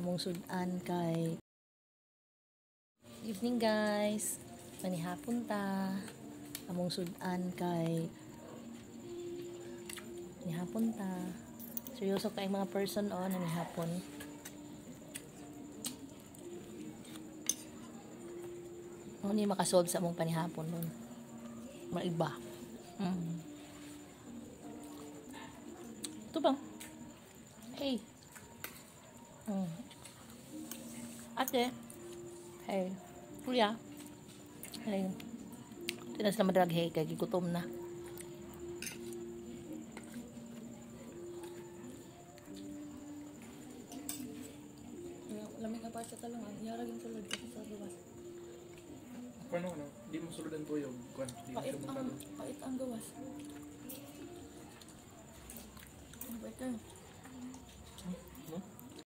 among sudan kay evening guys, manihapon ta. Among sudan kay manihapon ta. Seryoso kay mga person nanihapon. Ni makasolve sa among panihapon nun. Maiba. Ito bang? Hey. Ate. Hey. Kuya. Hey. Tinas na madrag hey kay gigutom na. Lamig na pa sa talungan. Yaragin sulod kasi sa gawas. Paano di mo sulod ang tuyog? Pait ang gawas. Better.